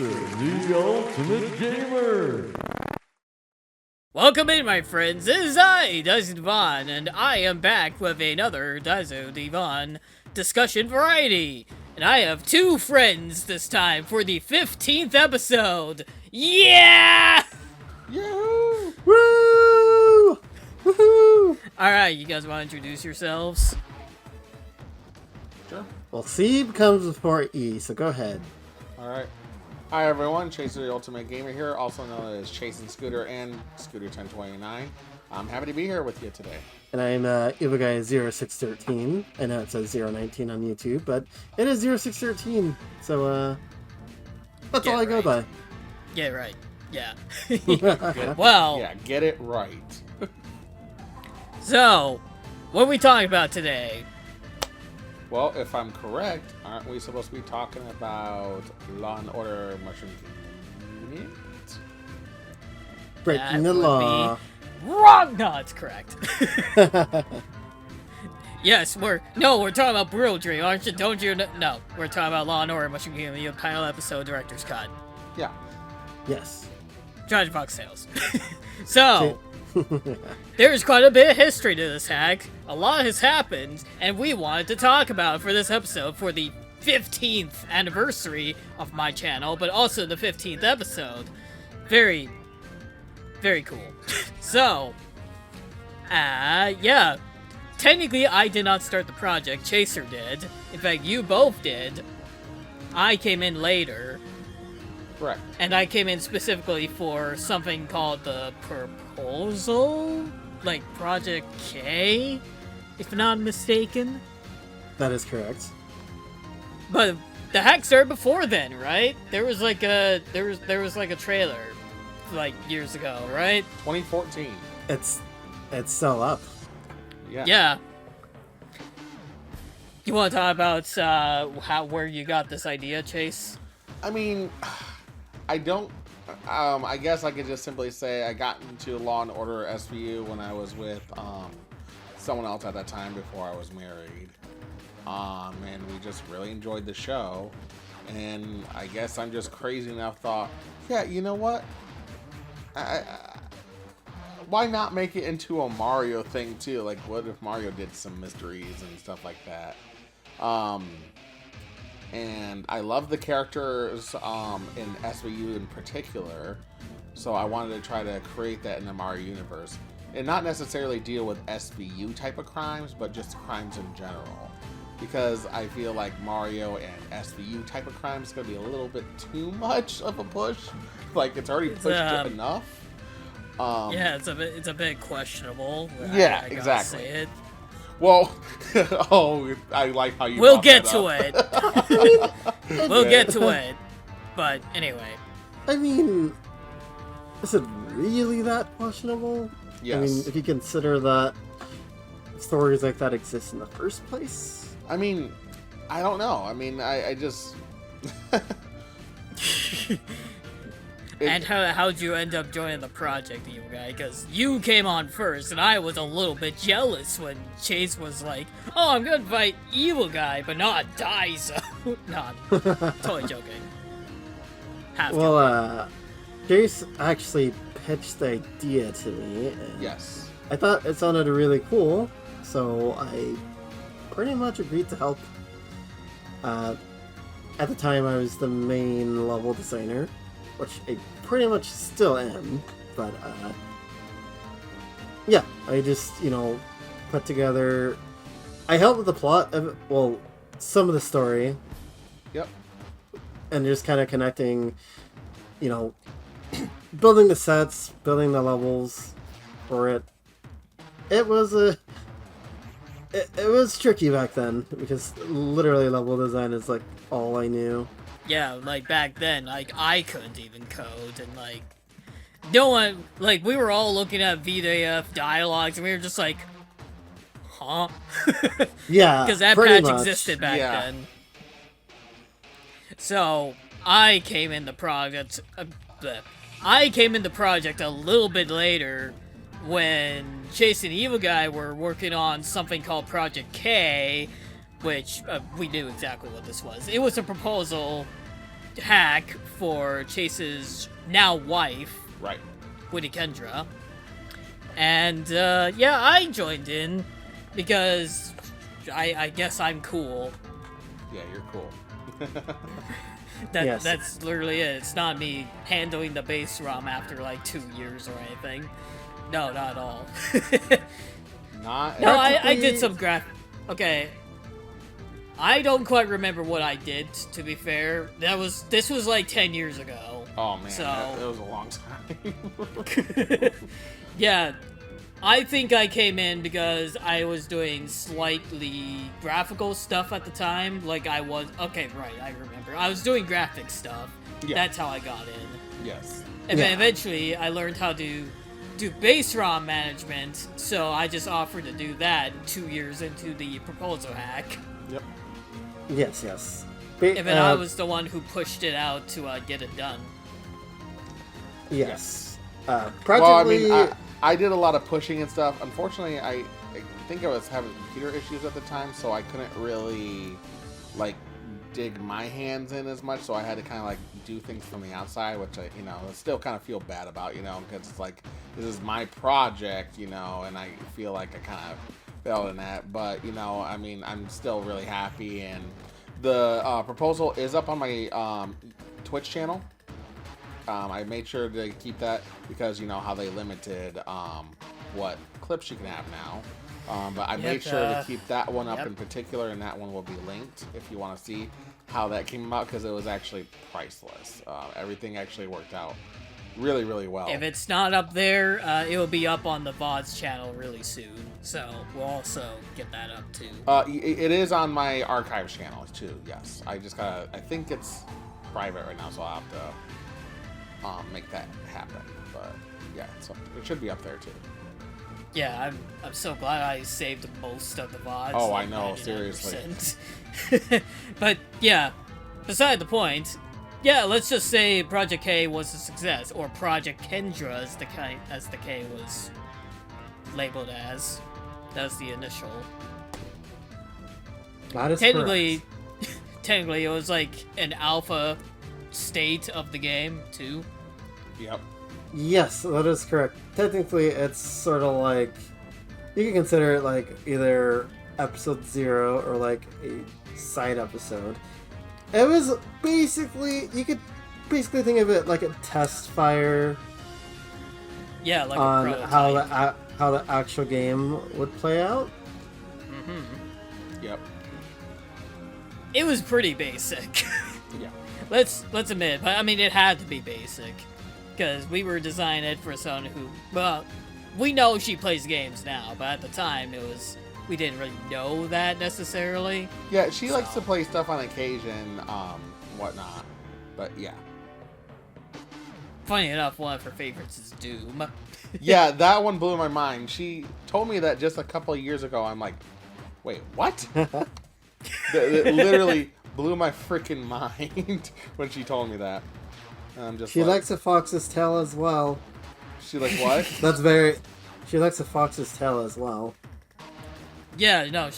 the ultimate gamer. Welcome in, my friends. It is I, Daizo Discuss, and I am back with another Daizo Discuss Discussion Variety. And I have two friends this time for the 15th episode. Yeah! Yahoo! Woo! Woohoo! Alright, you guys want to introduce yourselves? Sure. Well, C comes before E, so go ahead. Alright. Hi everyone, Chaser the Ultimate Gamer here, also known as Chasing Scooter and Scooter 1029. I'm happy to be here with you today. And I'm EvilGuy0613. I know it says 019 on YouTube, but it is 0613. So, that's all I go by. Yeah, right. Yeah. Get, Well, yeah, get it right. so, what are we talking about today? Well, if I'm correct, aren't we supposed to be talking about Law&Order Mushroom Kingdom? Breaking the would law. be wrong! No, it's correct. Yes, we're talking about Brutal Dream, aren't you? Don't you know? No, we're talking about Law&Order Mushroom Kingdom, the final episode, director's cut. Yeah. Yes. Tragic Box Tales. So, there's quite a bit of history to this hack. A lot has happened, and we wanted to talk about it for this episode for the 15th anniversary of my channel, but also the 15th episode. Very, very cool. So, yeah. Technically, I did not start the project. Chaser did. In fact, you both did. I came in later. Correct. And I came in specifically for something called the Proposal? Like Project K, if not mistaken. That is correct. But the hack started before then, right? There was like a like a trailer like years ago, right? 2014. It's still up. Yeah. Yeah. You want to talk about where you got this idea, Chase? I mean, I don't. I guess I could just simply say I got into Law and Order SVU when I was with someone else at that time before I was married, and we just really enjoyed the show. And I guess I'm just crazy enough. Thought, yeah, you know what? Why not make it into a Mario thing too? Like, what if Mario did some mysteries and stuff like that? And I love the characters in SVU in particular, so I wanted to try to create that in the Mario universe. And not necessarily deal with SVU type of crimes, but just crimes in general. Because I feel like Mario and SVU type of crimes is going to be a little bit too much of a push. Like, it's already pushed enough. Yeah, it's a bit questionable. Yeah, I exactly. Say it. Well, oh, I like how you. We'll get to it. We'll get to it. But anyway. I mean, is it really that questionable? Yes. I mean, if you consider that stories like that exist in the first place. I mean, I don't know. I mean, I just. And how'd you end up joining the project, you guy? Because you came on first, and I was a little bit jealous when Chase was like, "Oh, I'm gonna invite Evil Guy, but not Daizo." No, I'm totally joking. Chase actually pitched the idea to me. And Yes. I thought it sounded really cool, so I pretty much agreed to help. At the time, I was the main level designer, which I pretty much still am, but yeah, I just, put together, I helped with the plot of, well, some of the story. Yep. And just kind of connecting, building the sets, building the levels for it. It was it was tricky back then, because literally level design is like all I knew. Yeah, like back then, like I couldn't even code, and like no one, like we were all looking at VDF dialogues, and we were just like, huh? Yeah, because that patch existed back then. So I came in the project. I came in the project a little bit later when Chase and Evil Guy were working on something called Project K, which we knew exactly what this was. It was a proposal hack for Chase's now wife, Right. Woody Kendra. And, yeah, I joined in because I guess I'm cool. Yeah, you're cool. Yes. That's literally it. It's not me handling the bass ROM after, like, 2 years or anything. No, not at all. Not. No, I did some Okay. I don't quite remember what I did, to be fair. This was like 10 years ago. Oh man, So- it was a long time. Yeah, I think I came in because I was doing slightly graphical stuff at the time. Like I was, okay, right, I remember. I was doing graphic stuff. Yeah. That's how I got in. Yes. And Yeah. then eventually I learned how to do base ROM management, so I just offered to do that 2 years into the proposal hack. Yep. Yes, yes. And then I was the one who pushed it out to get it done. Yes. Well, I Practically, mean, I did a lot of pushing and stuff. Unfortunately, I think I was having computer issues at the time, so I couldn't really like dig my hands in as much. So I had to kind of like do things from the outside, which I still kind of feel bad about, because it's like this is my project, and I feel like I kind of failed in that. But I mean, I'm still really happy, and the proposal is up on my Twitch channel. I made sure to keep that because how they limited what clips you can have now. But I made sure to keep that one up in particular, and that one will be linked if you want to see how that came about, because it was actually priceless. Everything actually worked out really, really well. If it's not up there, it will be up on the VOD's channel really soon. So we'll also get that up too. It is on my archives channel too. Yes, I think it's private right now, so I'll have to make that happen. But yeah, so it should be up there too. Yeah, I'm so glad I saved most of the VODs. Oh, like I know, 99%. seriously. But yeah, beside the point. Yeah, let's just say Project K was a success, or Project Kendra as the K was labeled as. That was the initial. that is Technically, correct. technically it was like an alpha state of the game too. Yep. Yes, that is correct. Technically, it's sort of like you can consider it like either episode 0 or like a side episode. It was basically, you could basically think of it like a test fire Yeah, like on a how prototype. how the actual game would play out. Yep. It was pretty basic. Yeah. Let's admit, but I mean it had to be basic because we were designing it for someone who, well, we know she plays games now, but at the time we didn't really know that necessarily. Yeah, she likes to play stuff on occasion, whatnot. But yeah. Funny enough, one of her favorites is Doom. Yeah, that one blew my mind. She told me that just a couple of years ago. I'm like, wait, what? It literally blew my freaking mind when she told me that. And I'm just She like, likes a fox's tail as well. She like what? She likes a fox's tail as well. Yeah, no,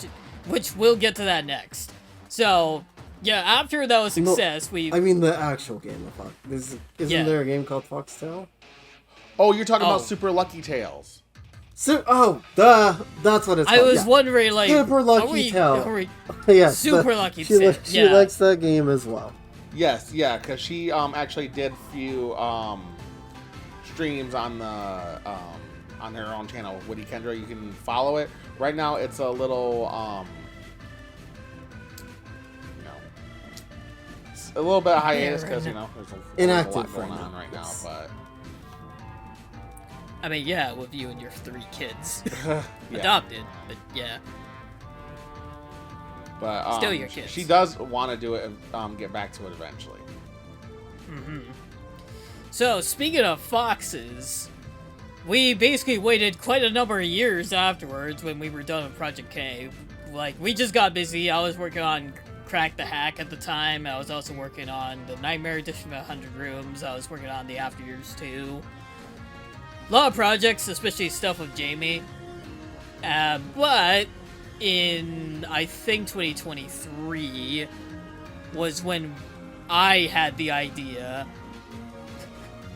which we'll get to that next. So, yeah, after that was success, I mean the actual game of Fox. Isn't there a game called Foxtail? Oh, you're talking about Oh. Super Lucky Tales. Duh! That's what it's I called. was yeah. wondering, like, Super Lucky are we, Tail. are we- Yes, Super Lucky she, Tail, she yeah. likes that game as well. Yes, yeah, because she actually did few streams on the on her own channel, Woody Kendra. You can follow it. Right now, it's a little it's a little bit hiatus because there's a Inactive lot going right on now, right now. yes. But I mean, yeah, with you and your 3 kids. yeah. Adopted, but yeah. But Still your kids. She does want to do it and get back to it eventually. So, speaking of foxes, we basically waited quite a number of years afterwards when we were done with Project K. Like, we just got busy. I was working on Crack the Hack at the time. I was also working on the Nightmare Edition of 100 Rooms. I was working on the After Years too. A lot of projects, especially stuff with Jamie. But in, I think, 2023 was when I had the idea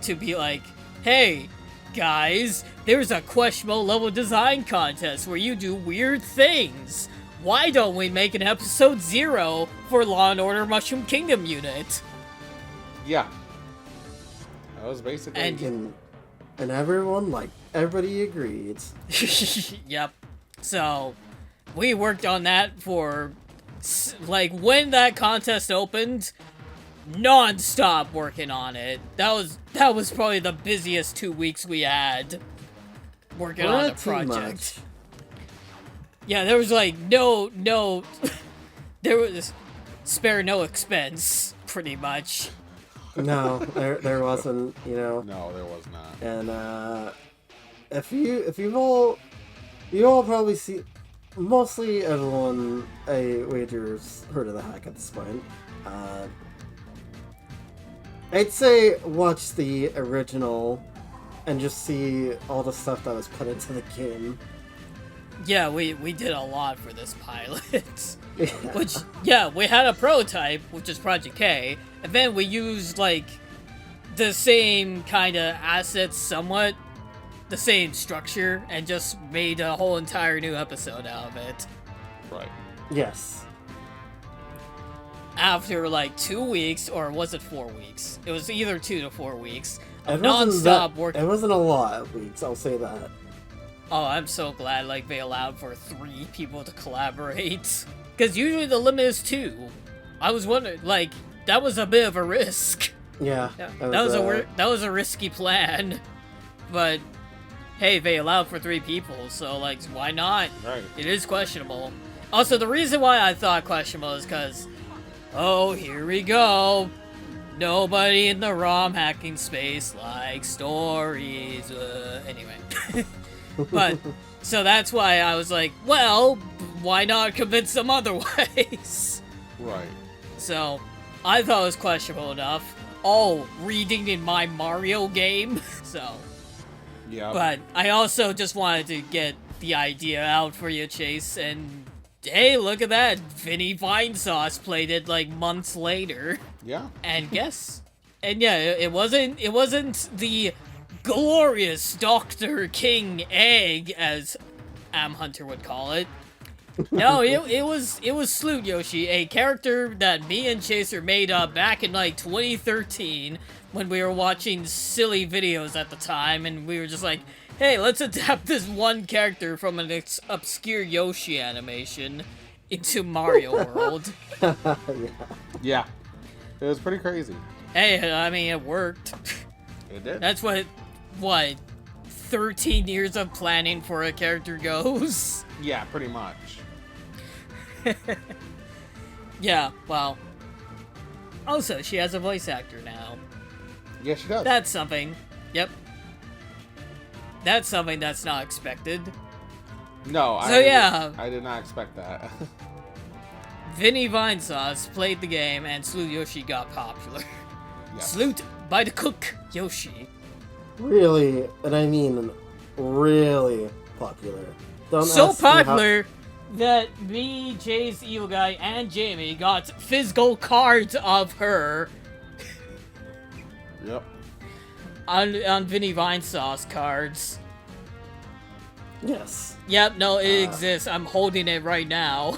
to be like, hey, guys, there's a questionable level design contest where you do weird things. Why don't we make an episode 0 for Law & Order Mushroom Kingdom unit? Yeah. That was basically... And everybody agreed. Yep. So, we worked on that for, like, when that contest opened, non-stop working on it. That was probably the busiest 2 weeks we had working on the project. Yeah, there was like no there was spare no expense, pretty much. No, there wasn't, No, there was not. And if you've all probably see, mostly everyone I wager's heard of the hack at this point. I'd say watch the original and just see all the stuff that was put into the game. Yeah, we did a lot for this pilot. Yeah. Which, yeah, we had a prototype, which is Project K, and then we used, like, the same kind of assets, somewhat, the same structure, and just made a whole entire new episode out of it. Right. Yes. After, like, 2 weeks, or was it 4 weeks? It was either 2 to 4 weeks of It wasn't non-stop that- working. It wasn't a lot of weeks, I'll say that. Oh, I'm so glad, like, they allowed for 3 people to collaborate. Because usually the limit is 2. I was wondering, like, that was a bit of a risk. Yeah. That was a risky plan. But, hey, they allowed for 3 people, so, like, why not? Right. It is questionable. Also, the reason why I thought questionable is because, oh, here we go. Nobody in the ROM hacking space likes stories. Anyway. But, so that's why I was like, well, why not convince them otherwise? Right. So, I thought it was questionable enough. Oh, reading in my Mario game? So, Yeah. but I also just wanted to get the idea out for you, Chase, and hey, look at that! Vinny Vinesauce played it like months later. Yeah. And guess, and yeah, it wasn't the glorious Dr. King Egg, as Am Hunter would call it. No, it was Sloot Yoshi, a character that me and Chaser made up back in like 2013 when we were watching silly videos at the time, and we were just like, hey, let's adapt this one character from an obscure Yoshi animation into Mario World. Yeah. It was pretty crazy. Hey, I mean, it worked. It did. That's what 13 years of planning for a character goes? Yeah, pretty much. Yeah, well. Also, she has a voice actor now. Yeah, she does. That's something. Yep. That's something that's not expected. No, yeah. I did not expect that. Vinny Vinesauce played the game and Sloot Yoshi got popular. Yes. Sloot by the cook Yoshi. Really, and I mean really popular. Don't So ask me how- popular that me, Jay's Evil Guy, and Jamie got physical cards of her Yep. on Vinny Vinesauce cards. Yes. Yep, no, it exists. I'm holding it right now.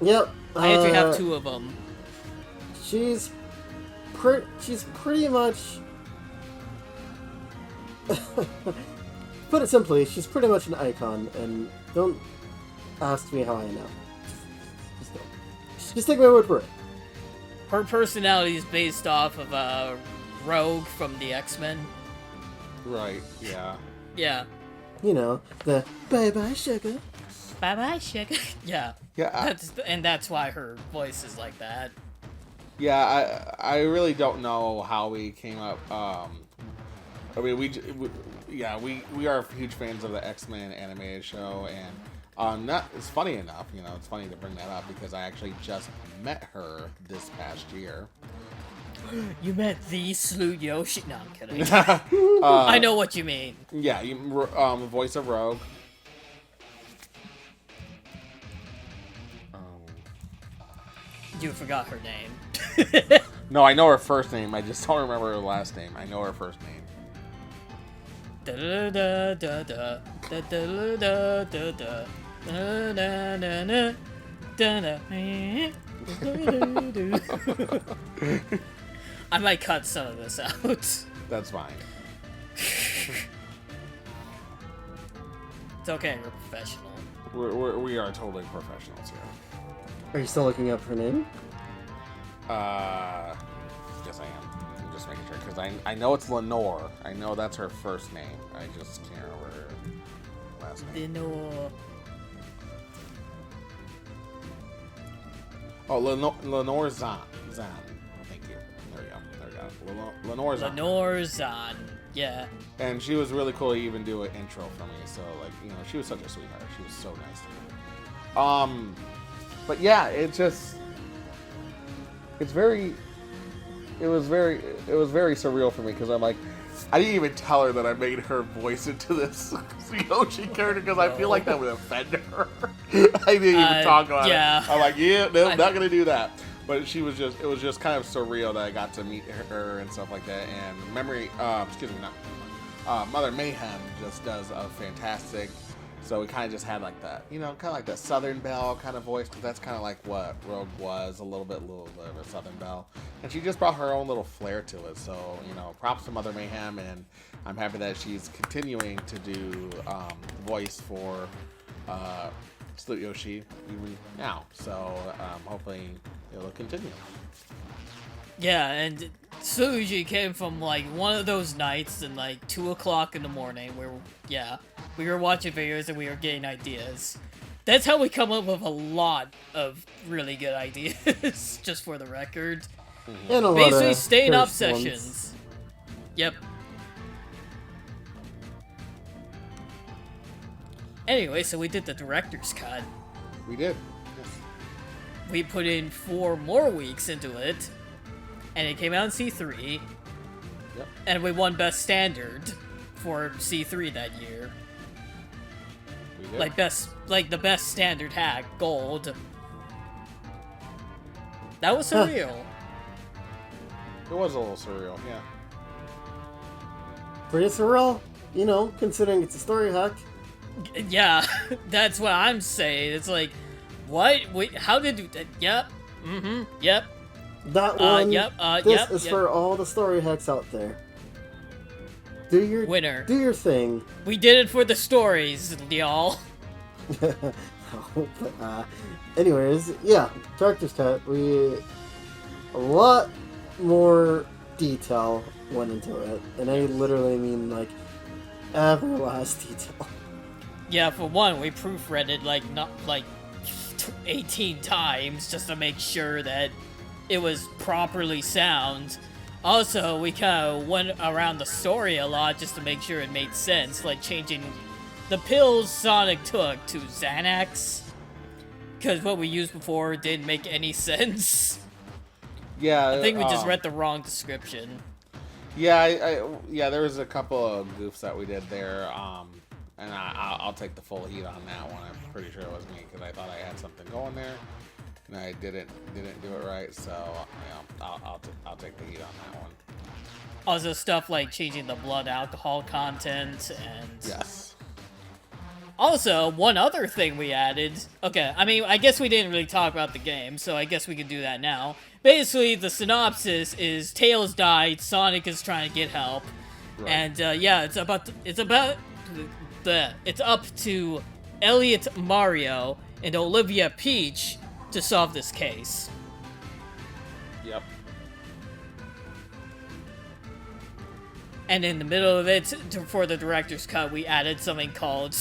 Yep. I actually have 2 of them. She's pretty much. Put it simply, she's pretty much an icon, and don't ask me how I know. Just don't. Just take my word for it. Her personality is based off of Rogue from the X-Men. Right. Yeah. Yeah. You know, the bye-bye sugar. Bye-bye, sugar. Yeah. Yeah. That's why her voice is like that. Yeah. I really don't know how we came up. I mean, we are huge fans of the X-Men animated show, and it's funny enough, it's funny to bring that up because I actually just met her this past year. You met the Sloot Yoshi? No, I'm kidding. I know what you mean. Yeah, voice of Rogue. You forgot her name. No, I know her first name. I just don't remember her last name. I know her first name. I might cut some of this out. That's fine. It's okay, we're professional. We are totally professionals here. Are you still looking up her name? Yes, I am. I'm just making sure because I know it's Lenore. I know that's her first name. I just can't remember her last name. Lenore. Oh, Lenore Zahn. Thank you. There we go. Lenore Zahn. Lenore Zahn. Yeah. And she was really cool to even do an intro for me. So, like, you know, she was such a sweetheart. She was so nice to me. But yeah, it was very surreal for me because I'm like, I didn't even tell her that I made her voice into this Yoshi character because I feel like that would offend her. I didn't even talk about it. I'm like, yeah, no, I'm not gonna do that. But it was just kind of surreal that I got to meet her and stuff like that. And Mother Mayhem just does a fantastic. So we kind of just had like that, you know, kind of like that Southern Belle kind of voice, because that's kind of like what Rogue was, a little bit of a Southern Belle. And she just brought her own little flair to it. So, you know, props to Mother Mayhem, and I'm happy that she's continuing to do voice for Salute Yoshi now. So hopefully it'll continue. Yeah, and Suji came from like one of those nights in like 2 o'clock in the morning where, yeah, we were watching videos and we were getting ideas. That's how we come up with a lot of really good ideas, just for the record. And a lot Basically, of staying up cursed sessions. ones. Yep. Anyway, so we did the director's cut. We did. Yes. We put in 4 more weeks into it, and it came out in C3. Yep. And we won Best Standard for C3 that year. We did. Like the best standard hack, gold. That was surreal. It was a little surreal, yeah. Pretty surreal, you know, considering it's a story hack. Yeah, that's what I'm saying. It's like, what? Wait, how did you? Yep. Mm-hmm. Yep. That one. Yep. This is for all the story hacks out there. Do your winner. Do your thing. We did it for the stories, y'all. Anyways, yeah, director's cut. A lot more detail went into it, and I literally mean like every last detail. Yeah, for one, we proofread it like 18 times just to make sure that it was properly sound. Also, we kind of went around the story a lot just to make sure it made sense, like changing the pills Sonic took to Xanax, because what we used before didn't make any sense. Yeah, I think we just read the wrong description. Yeah, there was a couple of goofs that we did there, and I'll take the full heat on that one. I'm pretty sure it was me because I thought I had something going there, and I didn't do it right. So you know, I'll take the heat on that one. Also, stuff like changing the blood alcohol content and yes. Also, one other thing we added. Okay, I mean, I guess we didn't really talk about the game, so I guess we can do that now. Basically, the synopsis is Tails died, Sonic is trying to get help, right. And yeah, it's up to Elliot Mario and Olivia Peach to solve this case. Yep. And in the middle of it, for the director's cut, we added something called...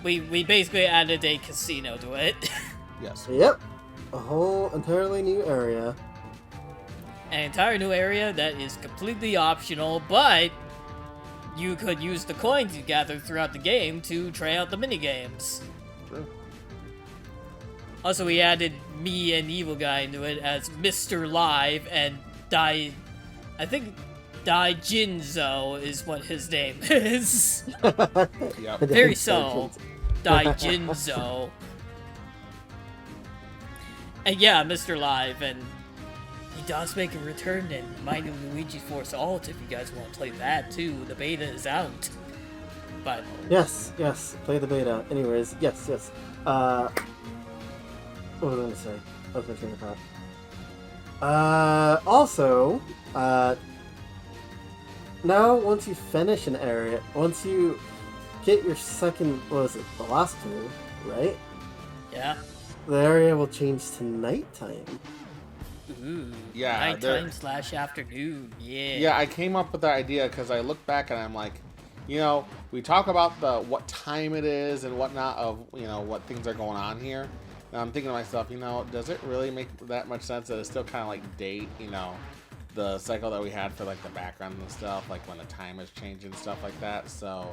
We basically added a casino to it. Yes. Yep. A whole entirely new area. An entire new area that is completely optional, but you could use the coins you gather throughout the game to try out the minigames. True. Also, we added me and Evil Guy into it as Mr. Live, and I think Daijinzo is what his name is. Yep. Very so. Daijinzo. And yeah, Mr. Live, and he does make a return in Mighty Luigi's Force Alt if you guys want to play that too. The beta is out. But Yes, play the beta. Anyways, yes. What was I going to say? I was mentioning that. Also, now once you finish an area, once you get your second, what was it, the last clue, right? yeah. The area will change to nighttime. Ooh. Yeah, Nighttime/afternoon. Yeah. Yeah, I came up with the idea because I look back and I'm like, we talk about what time it is and whatnot of, what things are going on here. And I'm thinking to myself, does it really make that much sense that it's still kind of like date, the cycle that we had for like the background and stuff, like when the time is changing and stuff like that. So,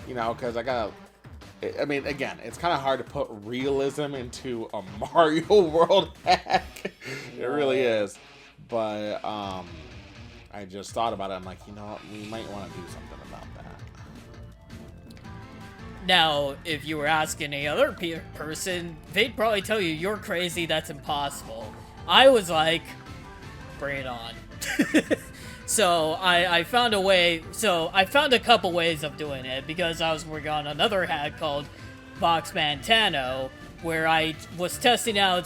because again, it's kind of hard to put realism into a Mario World hack. It really is. But I just thought about it. I'm like, we might want to do something about that. Now, if you were asking any other person, they'd probably tell you you're crazy, that's impossible. I was like, bring it on. So I found a way, I found a couple ways of doing it, because I was working on another hack called Boxman Tano, where I was testing out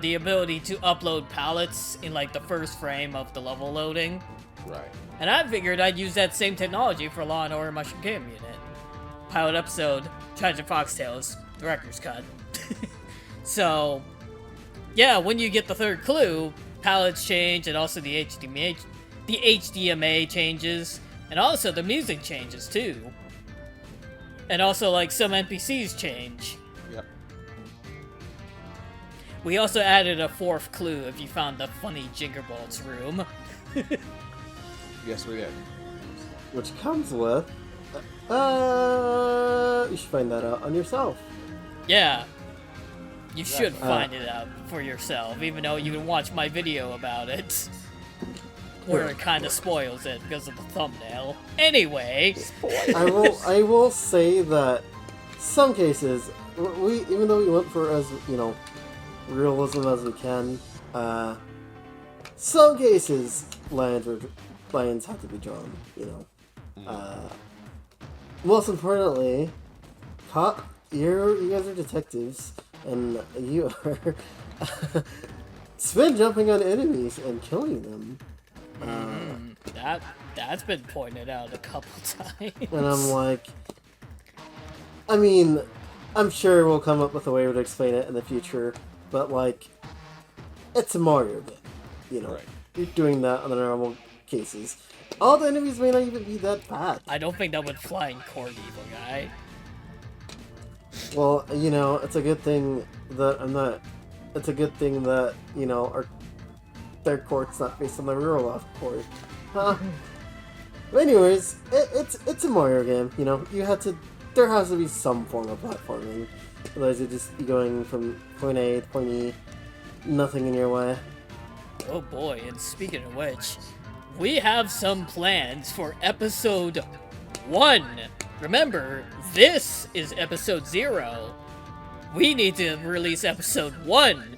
the ability to upload palettes in like the first frame of the level loading. Right. And I figured I'd use that same technology for Law & Order Mushroom Game Unit. Pilot episode, Tragic Foxtails, director's cut. So, yeah, when you get the third clue, palettes change, and also the HDMA changes, and also the music changes too. And also, like, some NPCs change. Yep. We also added a fourth clue if you found the funny Jingerbolts room. Yes, we did. Which comes with... you should find that out on yourself. Yeah. You should find it out for yourself, even though you can watch my video about it. Where it kind of spoils it because of the thumbnail. Anyway. I will say that some cases, even though we went for as, realism as we can, some cases, lines have to be drawn, Most importantly, you guys are detectives, and you are spin jumping on enemies and killing them. That's been pointed out a couple times. And I'm like, I'm sure we'll come up with a way to explain it in the future, but like, it's a Mario game, Right. You're doing that on the normal cases. All the enemies may not even be that bad. I don't think that would fly in Court, evil guy. Well, it's a good thing that I'm not. It's a good thing that their court's not based on the real life court. But anyways, it's a Mario game. You have to. There has to be some form of platforming. Otherwise, you'd just be going from point A to point E, nothing in your way. Oh boy! And speaking of which, we have some plans for episode 1. Remember, this is episode 0. We need to release episode 1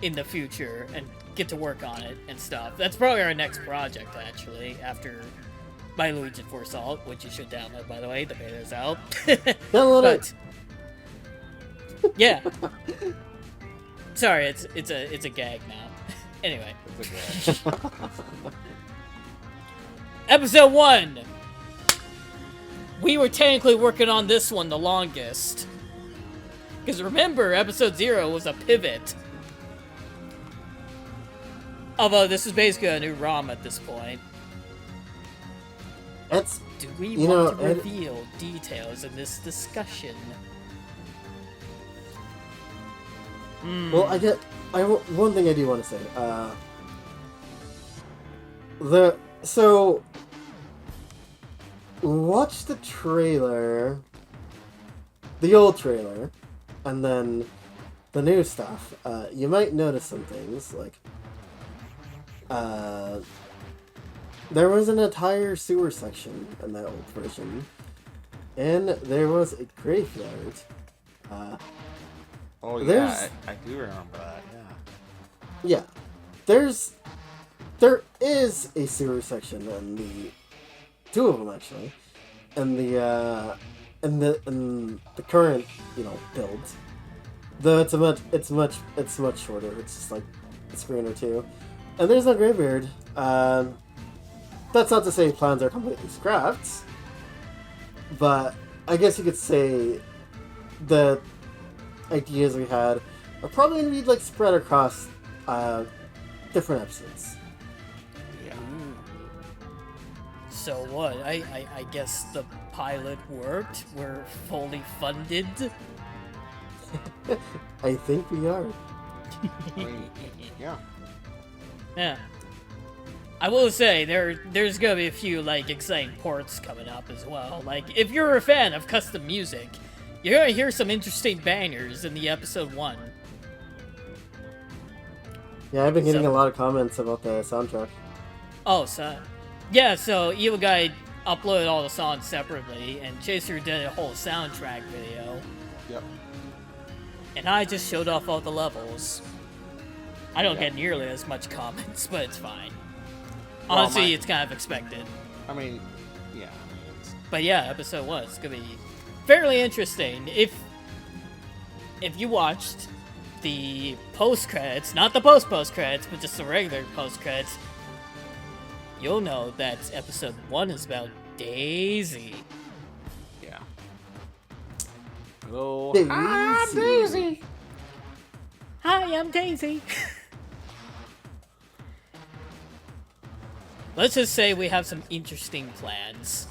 in the future and get to work on it and stuff. That's probably our next project, actually, after my Luigi Force Alt, which you should download, by the way. The beta is out. Download it. Yeah. Sorry, it's a gag now. Anyway. Episode 1! We were technically working on this one the longest. Because remember, episode 0 was a pivot. Although this is basically a new ROM at this point. Do we want to reveal details in this discussion? Well, one thing I do want to say. Watch the trailer, the old trailer, and then the new stuff. You might notice some things, like, there was an entire sewer section in that old version, and there was a graveyard. Oh yeah, I do remember that, yeah. yeah, there is a sewer section in the two of them actually, in the current build. Though it's much shorter. It's just like a screen or two, and there's no graveyard. That's not to say plans are completely scrapped, but I guess you could say the ideas we had are probably going to be like spread across different episodes. Yeah. So what? I guess the pilot worked. We're fully funded. I think we are. I mean, yeah. Yeah. I will say there's gonna be a few like exciting ports coming up as well. Like if you're a fan of custom music, you're gonna hear some interesting bangers in the episode 1. Yeah, I've been getting a lot of comments about the soundtrack. Oh, so yeah, so Evil Guy uploaded all the songs separately, and Chaser did a whole soundtrack video. Yep. And I just showed off all the levels. I don't get nearly as much comments, but it's fine. Well, Honestly, it's kind of expected. I mean, yeah. But yeah, episode 1 is gonna be fairly interesting. If you watched the post credits, not the post credits, but just the regular post credits, you'll know that episode 1 is about Daisy. Yeah. Oh, Daisy. Hi, I'm Daisy. Let's just say we have some interesting plans.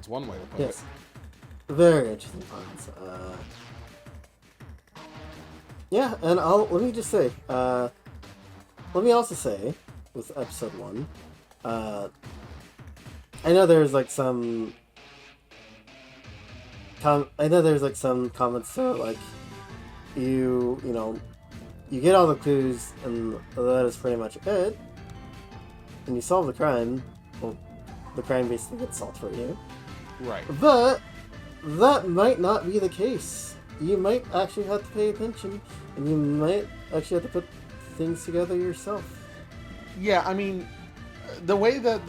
that's one way to put Yes. Very interesting puns. Yeah, and let me just say, let me also say, with episode 1, I know there's like some comments that are like, you get all the clues and that is pretty much it, and you solve the crime. Well, the crime basically gets solved for you. Right. But that might not be the case. You might actually have to pay attention, and you might actually have to put things together yourself. Yeah, I mean, the way that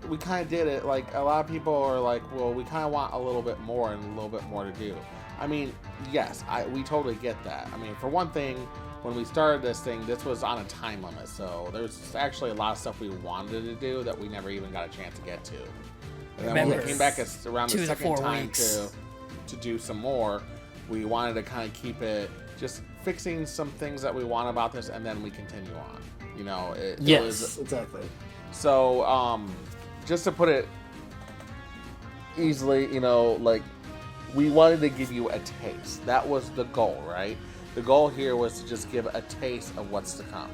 we kind of did it, like a lot of people are like, well, we kind of want a little bit more and a little bit more to do. I mean, yes, we totally get that. I mean, for one thing, when we started this thing, this was on a time limit, so there's actually a lot of stuff we wanted to do that we never even got a chance to get to. And then when we came back around the second time to do some more, we wanted to kind of keep it just fixing some things that we want about this, and then we continue on. You know, Exactly. So, just to put it easily, like, we wanted to give you a taste. That was the goal, right? The goal here was to just give a taste of what's to come.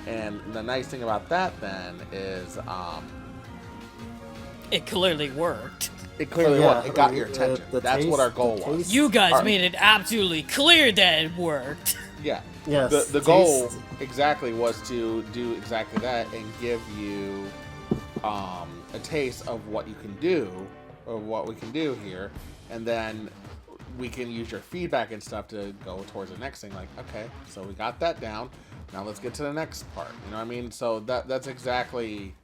And the nice thing about that, then, is, it clearly worked. It clearly worked. It got your attention. That's what our goal was. You guys made it absolutely clear that it worked. Yeah. Yes. The goal exactly was to do exactly that and give you a taste of what you can do, or what we can do here, and then we can use your feedback and stuff to go towards the next thing. Like, okay, so we got that down. Now let's get to the next part. You know what I mean? So that's exactly,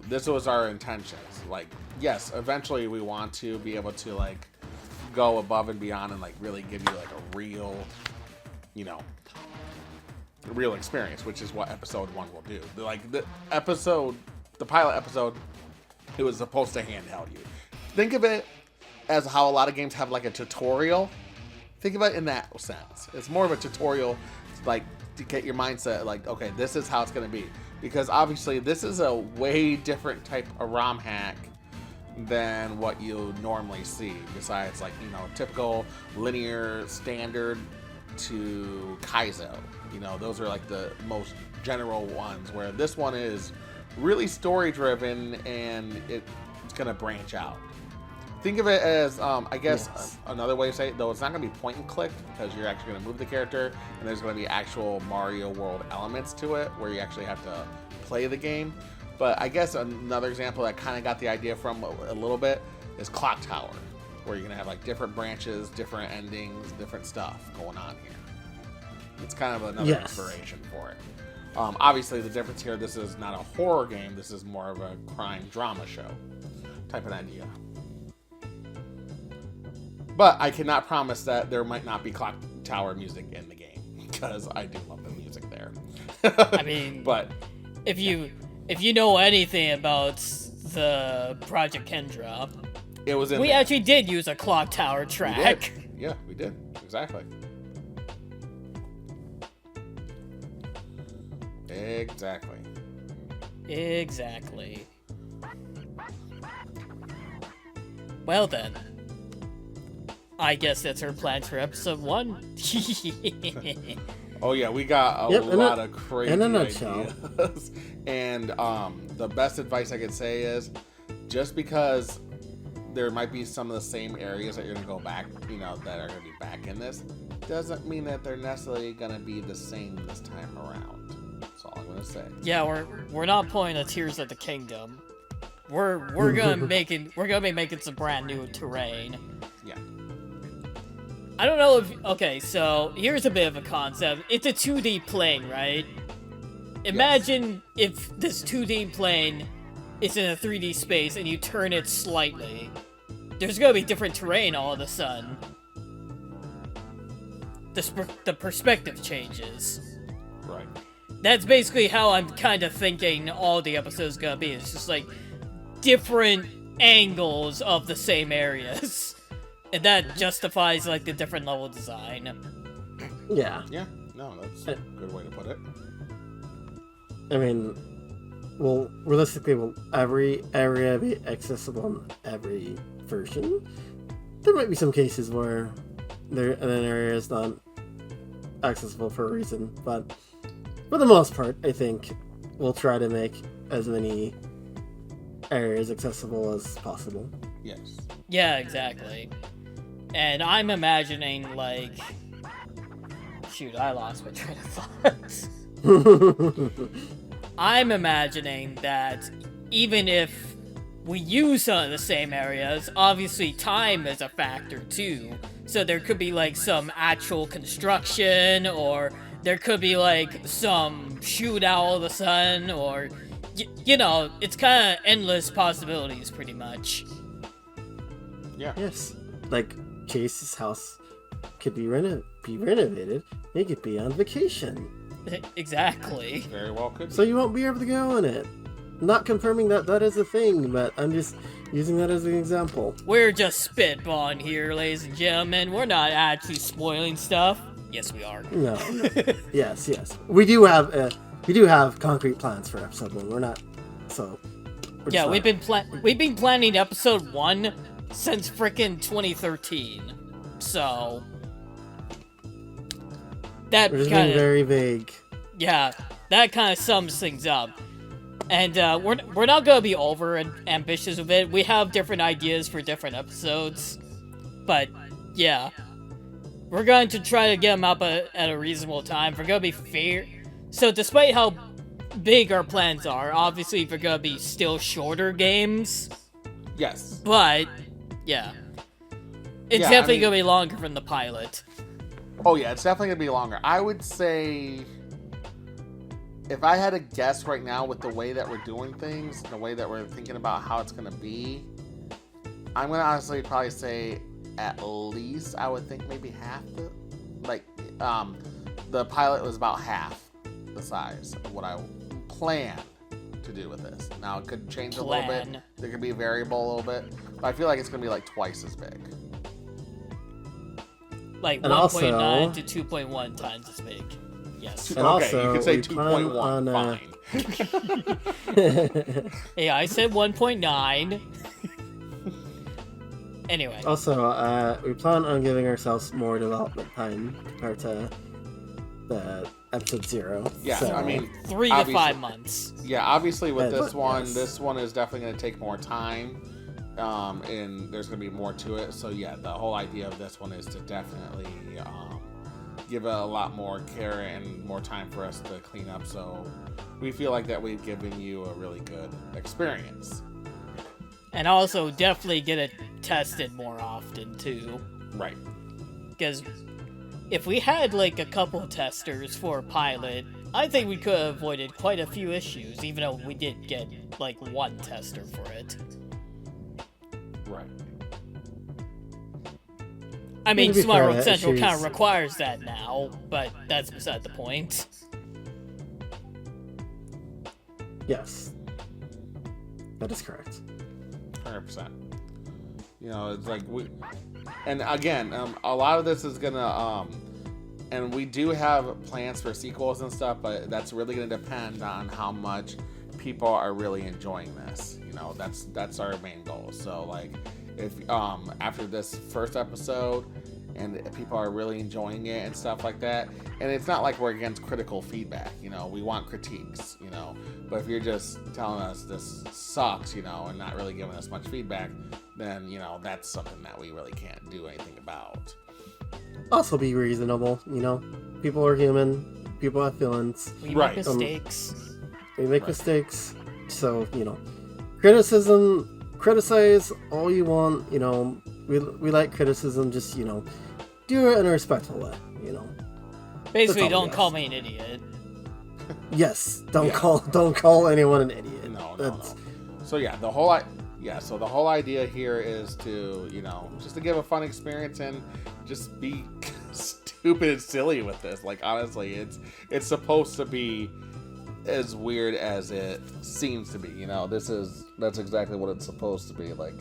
this was our intentions. Like, yes, eventually we want to be able to like go above and beyond and like really give you like a real, real experience, which is what episode 1 will do. Like the pilot episode, it was supposed to handheld you. Think of it as how a lot of games have like a tutorial. Think of it in that sense. It's more of a tutorial, like to get your mindset like, okay, this is how it's going to be. Because obviously this is a way different type of ROM hack than what you normally see. Besides like, typical linear standard to Kaizo. Those are like the most general ones, where this one is really story driven and it's going to branch out. Think of it as, I guess, another way to say it, though, it's not going to be point and click, because you're actually going to move the character, and there's going to be actual Mario World elements to it, where you actually have to play the game. But I guess another example that kind of got the idea from a little bit is Clock Tower, where you're going to have like different branches, different endings, different stuff going on here. It's kind of another Yes. inspiration for it. Obviously, the difference here, this is not a horror game. This is more of a crime drama show type of idea. But I cannot promise that there might not be clock tower music in the game, because I do love the music there. I mean, but if you know anything about the Project Kendra, it was in we there. actually did use a clock tower We track. did. Yeah, we did. Exactly. Exactly. Exactly. Well then. I guess that's our plans for episode 1. Oh yeah, we got a Yep, lot of crazy in a nutshell. ideas. And the best advice I could say is, just because there might be some of the same areas that you're gonna go back, that are gonna be back in this, doesn't mean that they're necessarily gonna be the same this time around. That's all I'm gonna say. Yeah, we're not pulling the Tears of the Kingdom. We're gonna be making some brand new terrain. Yeah. I don't know if okay, so here's a bit of a concept. It's a 2D plane, right? Imagine if this 2D plane is in a 3D space and you turn it slightly. There's gonna be different terrain all of a sudden. The perspective changes. Right. That's basically how I'm kind of thinking all the episodes gonna be. It's just like different angles of the same areas. And that justifies like the different level design. Yeah. Yeah. No, that's a good way to put it. I mean, well, realistically, will every area be accessible in every version? There might be some cases where an area is not accessible for a reason, but for the most part, I think we'll try to make as many areas accessible as possible. Yes. Yeah, exactly. And I'm imagining like... Shoot, I lost my train of thought. I'm imagining that even if we use some of the same areas, obviously time is a factor too. So there could be like some actual construction, or there could be like some shootout all of a sudden, or it's kind of endless possibilities pretty much. Yeah. Yes, like Chase's house could be renovated. He could be on vacation, Exactly. Very well could be. so you won't be able to go in it. Not confirming that is a thing, but I'm just using that as an example. We're just spitballing here, ladies and gentlemen. We're not actually spoiling stuff. Yes, we are. No. yes. We do have concrete plans for episode 1. We're not. So. we're Yeah, just we've been planning episode 1 since frickin' 2013. So that We're just being kind of very vague. yeah, that kind of sums things up. And we're not gonna be over ambitious with it. We have different ideas for different episodes, but yeah, we're going to try to get them up at a reasonable time. We're gonna be fair. So despite how big our plans are, obviously we're gonna be still shorter games. Yes. But yeah, it's Yeah, definitely gonna be longer from the pilot. Oh yeah, it's definitely gonna be longer. I would say, if I had to guess right now with the way that we're doing things, the way that we're thinking about how it's gonna be, I'm gonna honestly probably say at least I would think maybe half the pilot was about half the size of what I plan to do with this. Now it could change a little bit. There could be a variable a little bit, but I feel like it's gonna be like twice as big. Like And 1.9 also- to 2.1 times as big. Yes. And Okay, also, you could say we plan 2.1. on, Fine. Hey, I said 1.9. Anyway. Also, we plan on giving ourselves more development time compared to the episode 0. Yeah, so, I mean, 3 to obviously- 5 months. Yeah, obviously with But- this one, yes. this one is definitely going to take more time, and there's going to be more to it. So yeah, the whole idea of this one is to definitely give it a lot more care and more time for us to clean up. So we feel like that we've given you a really good experience. And also definitely get it tested more often too. Right. Because if we had like a couple of testers for pilot, I think we could have avoided quite a few issues, even though we did get like one tester for it. Right. I mean, To be Smart fair, World that Central kind of issues- requires that now, but that's beside the point. Yes. That is correct. 100%. You know, it's like and again, a lot of this is gonna, and we do have plans for sequels and stuff, but that's really gonna depend on how much people are really enjoying this. You know, that's our main goal. So like, if after this first episode, and people are really enjoying it and stuff like that, and it's not like we're against critical feedback, you know, we want critiques, you know, but if you're just telling us this sucks, you know, and not really giving us much feedback, then, you know, that's something that we really can't do anything about. Also be reasonable, you know? People are human, people have feelings, We Right. make mistakes. we make Right. mistakes, so, you know, criticize all you want, you know, we like criticism, just, you know, do it in a respectful way, you know? Basically, all we don't ask. call me an idiot. Yes, don't Yeah. call anyone an idiot. No. That's- So yeah, so the whole idea here is to, you know, just to give a fun experience and just be stupid and silly with this. Like, honestly, it's supposed to be as weird as it seems to be. You know, that's exactly what it's supposed to be. Like,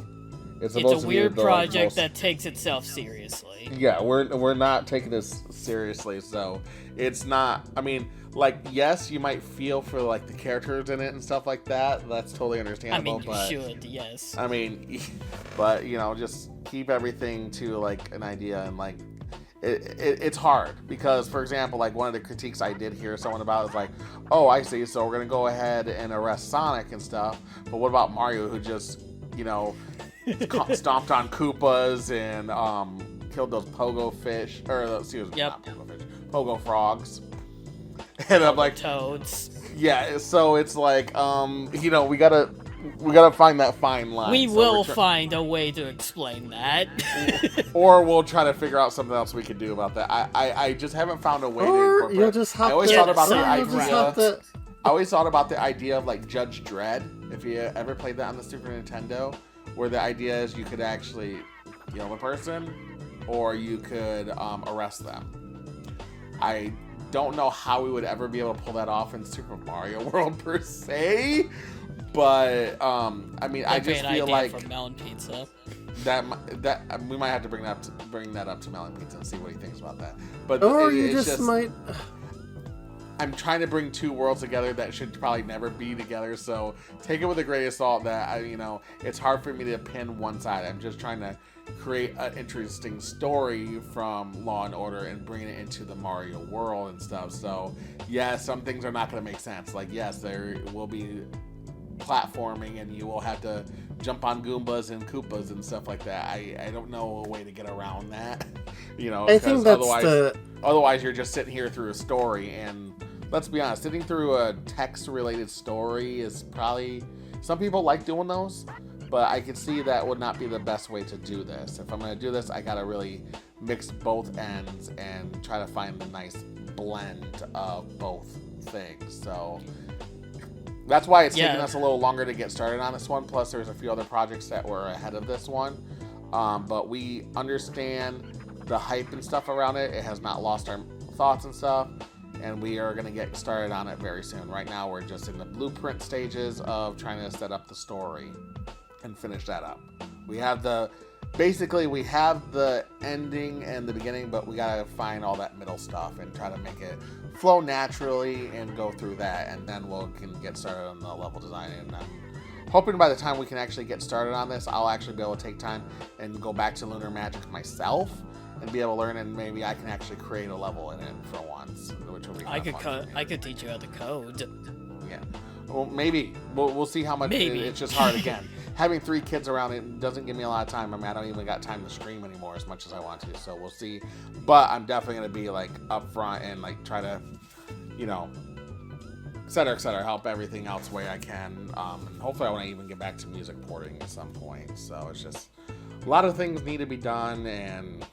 it's supposed It's to a be weird the project most- that takes itself seriously. Yeah, we're not taking this seriously, so it's not. I mean, like, yes, you might feel for like the characters in it and stuff like that. That's totally I understandable. mean, you but should, yes. I mean, but you know, just keep everything to like an idea, and like it's hard because, for example, like one of the critiques I did hear someone about is like, oh, I see, so we're gonna go ahead and arrest Sonic and stuff, but what about Mario, who just, you know, stomped on Koopas and killed those pogo fish, or excuse me, Yep. not pogo fish, pogo frogs. And I'm like, Toads. yeah, so it's like, you know, we gotta find that fine line. We So will we're find a way to explain that. or we'll try to figure out something else we could do about that. I just haven't found a way to Or incorporate. you'll just have I always to, thought about or the you'll just idea. have to- I always thought about the idea of like Judge Dredd. If you ever played that on the Super Nintendo, where the idea is you could actually kill the person, or you could arrest them. I don't know how we would ever be able to pull that off in Super Mario World per se, but I mean, I That'd be just an feel idea like for Melon Pizza. that we might have to bring that up to Melon Pizza and see what he thinks about that. But Or you it's just might. I'm trying to bring two worlds together that should probably never be together. So take it with a grain of salt. That you know, it's hard for me to pin one side. I'm just trying to create an interesting story from Law and Order and bring it into the Mario world and stuff. So yeah, some things are not going to make sense. Like, yes, there will be platforming and you will have to jump on Goombas and Koopas and stuff like that. I don't know a way to get around that. You know, I think that's otherwise you're just sitting here through a story, and let's be honest, sitting through a text-related story is probably, some people like doing those, but I can see that would not be the best way to do this. If I'm going to do this, I got to really mix both ends and try to find the nice blend of both things. So that's why it's taking us a little longer to get started on this one. Plus, there's a few other projects that were ahead of this one. But we understand the hype and stuff around it. It has not lost our thoughts and stuff. And we are going to get started on it very soon. Right now, we're just in the blueprint stages of trying to set up the story and finish that up. We have the ending and the beginning, but we got to find all that middle stuff and try to make it flow naturally and go through that. And then can get started on the level design. And I'm hoping by the time we can actually get started on this, I'll actually be able to take time and go back to Lunar Magic myself and be able to learn, and maybe I can actually create a level in it for once, which will be I could fun for me. I could teach you how to code. Yeah. Well, maybe. We'll see how much. Maybe. It's just hard again. Having 3 kids around it doesn't give me a lot of time. I mean, I don't even got time to stream anymore as much as I want to. So we'll see. But I'm definitely gonna be like upfront and like try to, you know, et cetera, help everything else way I can. And hopefully I want to even get back to music porting at some point. So it's just a lot of things need to be done, and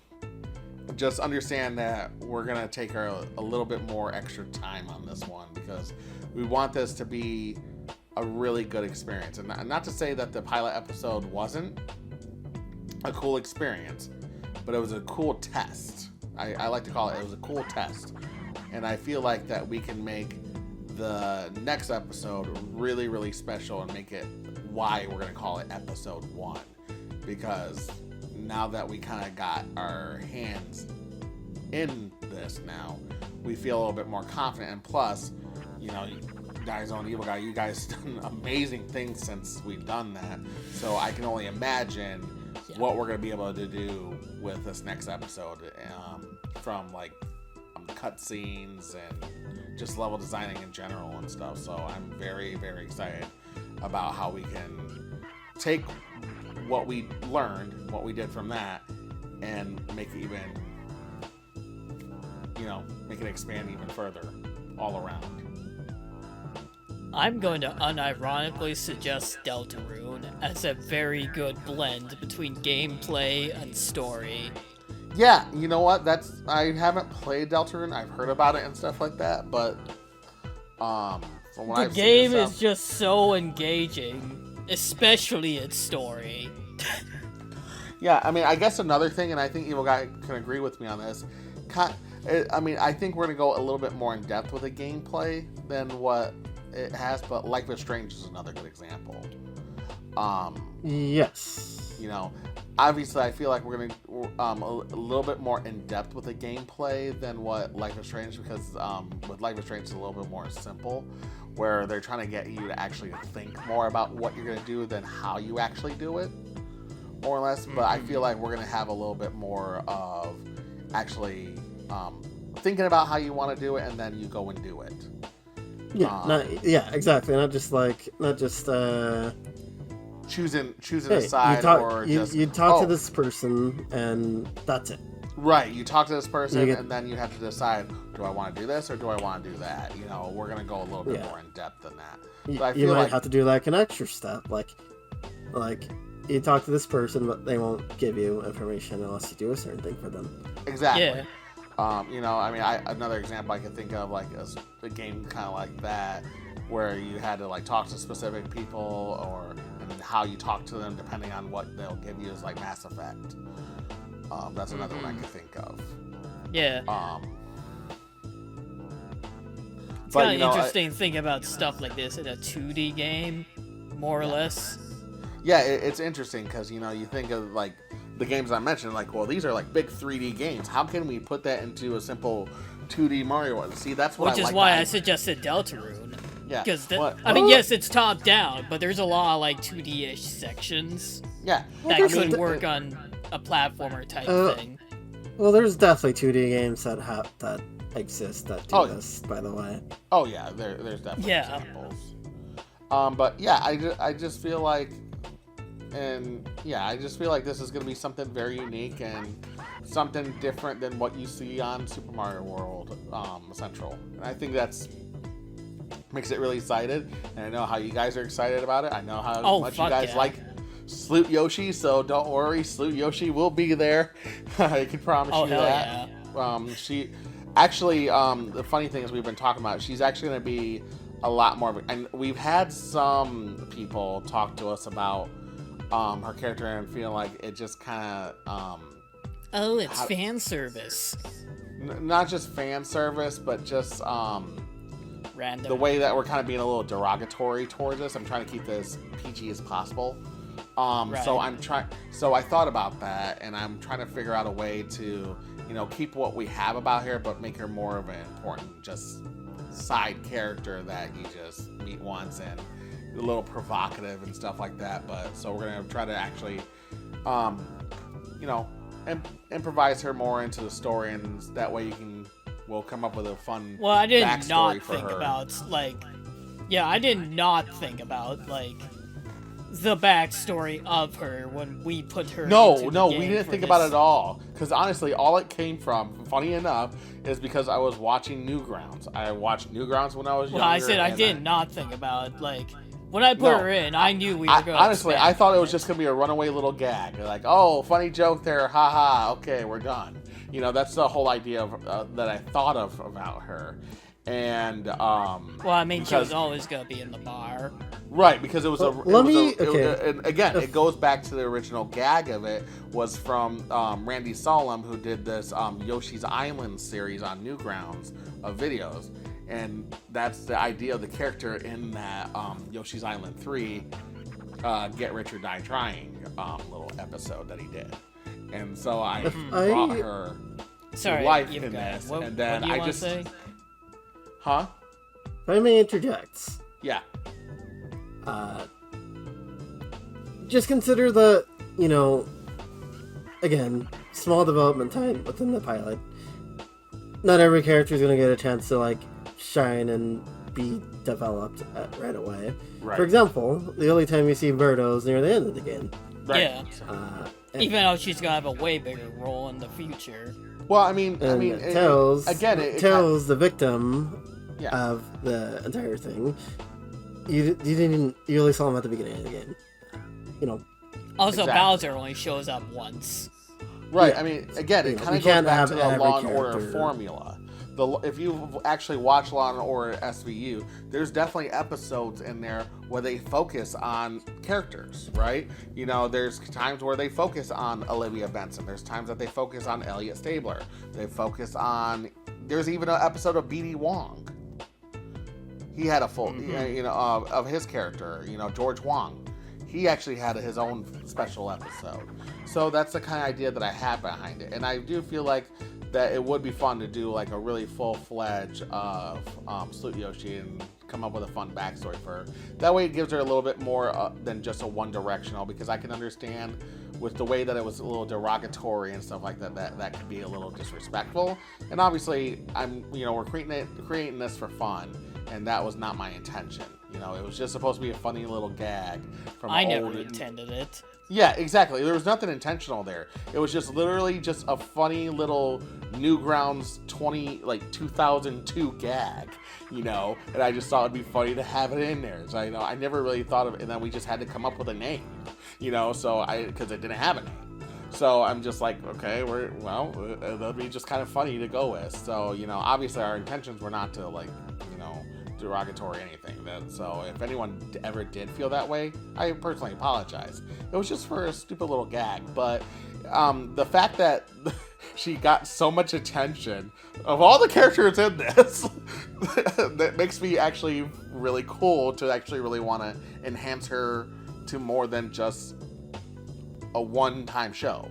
just understand that we're gonna take a little bit more extra time on this one because we want this to be a really good experience. And not to say that the pilot episode wasn't a cool experience, but it was a cool test. I like to call it was a cool test. And I feel like that we can make the next episode really, really special and make it why we're gonna call it episode 1. Because now that we kind of got our hands in this now, we feel a little bit more confident. And plus, you know, Daizo and Evil Guy, you guys done amazing things since we've done that. So I can only imagine what we're going to be able to do with this next episode, from like cutscenes and just level designing in general and stuff. So I'm very, very excited about how we can take what we learned, what we did from that, and make it even, make it expand even further all around. I'm going to unironically suggest Deltarune as a very good blend between gameplay and story. Yeah, you know what? I haven't played Deltarune. I've heard about it and stuff like that, but from what I've seen, the game is just so engaging, especially its story. Yeah, I mean, I guess another thing, and I think Evil Guy can agree with me on this. I think we're gonna go a little bit more in depth with the gameplay than what it has, but Life is Strange is another good example. Yes. Obviously, I feel like we're gonna a little bit more in depth with the gameplay than what Life is Strange, because with Life is Strange it's a little bit more simple, where they're trying to get you to actually think more about what you're gonna do than how you actually do it, more or less. But I feel like we're gonna have a little bit more of actually thinking about how you want to do it, and then you go and do it. Yeah, exactly. Not just choosing hey, a side, you talk to this person and that's it. Right, you talk to this person and then you have to decide, do I want to do this or do I want to do that? We're gonna go a little bit more in depth than that. So you might have to do like an extra step, like you talk to this person, but they won't give you information unless you do a certain thing for them. Exactly. Yeah. Another example I can think of, like a game kind of like that, where you had to like talk to specific people, and how you talk to them depending on what they'll give you, is like Mass Effect. That's another one I can think of. Yeah. It's kind of interesting thing about stuff like this in a 2D game, more or less. Yeah, it's interesting because you think of like the games I mentioned, like, well, these are like big 3D games. How can we put that into a simple 2D Mario one? See, that's what Which is why I suggested Deltarune. Yeah. Because yes, it's top down, but there's a lot of like 2D-ish sections. Yeah. That could work on a platformer type thing. Well, there's definitely 2D games that exist that do this, by the way. Oh yeah, there's definitely examples. But yeah, I just feel like. And yeah, I just feel like this is going to be something very unique and something different than what you see on Super Mario World Central. And I think that's makes it really excited. And I know how you guys are excited about it. I know how much you guys like Sloot Yoshi, so don't worry, Sloot Yoshi will be there. I can promise you that. Yeah. She actually, the funny thing is we've been talking about it, she's actually going to be a lot more, and we've had some people talk to us about her character and feeling like it just kind of it's fan service. Not just fan service, but just random. The way that we're kind of being a little derogatory towards us. I'm trying to keep this PG as possible. Right. So I thought about that, and I'm trying to figure out a way to keep what we have about her, but make her more of an important just side character that you just meet once and a little provocative and stuff like that. But so we're gonna try to actually improvise her more into the story, and that way we'll come up with a fun I did backstory not for think her. I did not think about the backstory of her when we put her into the game we didn't think about it at all, because honestly all it came from, funny enough, is because I was watching Newgrounds. I watched Newgrounds when I was younger. I said I did not think about when I put her in, I knew we were going honestly, I thought it was just going to be a runaway little gag. Like, oh, funny joke there, haha, okay, we're done. You know, that's the whole idea of that I thought of about her. And Well, I mean, she because- was always gonna be in the bar. right, because it was and again, If- it goes back to the original gag of it was from Randy Solom, who did this Yoshi's Island series on Newgrounds of videos, and that's the idea of the character in that Yoshi's Island 3 Get Rich or Die Trying little episode that he did. And so I brought her Sorry, to life you've in got this, it. What, and then what do you I wanna just say? huh If I may interject, yeah just consider the, you know, again, small development time within the pilot. Not every character is going to get a chance to, like, shine and be developed right away. Right. For example, the only time you see Birdo is near the end of the game. right. Yeah. And Even though she's gonna have a way bigger role in the future. Well, I mean, Tails, Tails, the victim yeah. of the entire thing. You only saw him at the beginning of the game. You know, Also, Exactly. Bowser only shows up once. Right. Yeah. I mean, again, You it know, kind we of goes can't back have to the every Law and Order character. formula. If you've actually watched Law and Order SVU, there's definitely episodes in there where they focus on characters, right? You know, there's times where they focus on Olivia Benson. There's times that they focus on Elliot Stabler. They focus on. There's even an episode of B.D. Wong. He had a full, you know, of his character. You know, George Wong. He actually had his own special episode. So that's the kind of idea that I have behind it, and I do feel like that it would be fun to do like a really full-fledged of Sloot Yoshi and come up with a fun backstory for her. That way it gives her a little bit more than just a one-directional, because I can understand with the way that it was a little derogatory and stuff like that, that could be a little disrespectful. And obviously, we're creating this for fun, and that was not my intention. You know, it was just supposed to be a funny little gag from I old never intended it. Yeah, exactly. There was nothing intentional there. It was just literally just a funny little Newgrounds 2002 gag, you know, and I just thought it'd be funny to have it in there. So I never really thought of it, and then we just had to come up with a name, you know, because it didn't have a name. So I'm just like, okay, that'd be just kind of funny to go with. So, you know, obviously our intentions were not to, like, you know, derogatory or anything. So if anyone ever did feel that way, I personally apologize. It was just for a stupid little gag. But the fact that she got so much attention of all the characters in this, that makes me actually really cool to actually really want to enhance her to more than just a one-time show.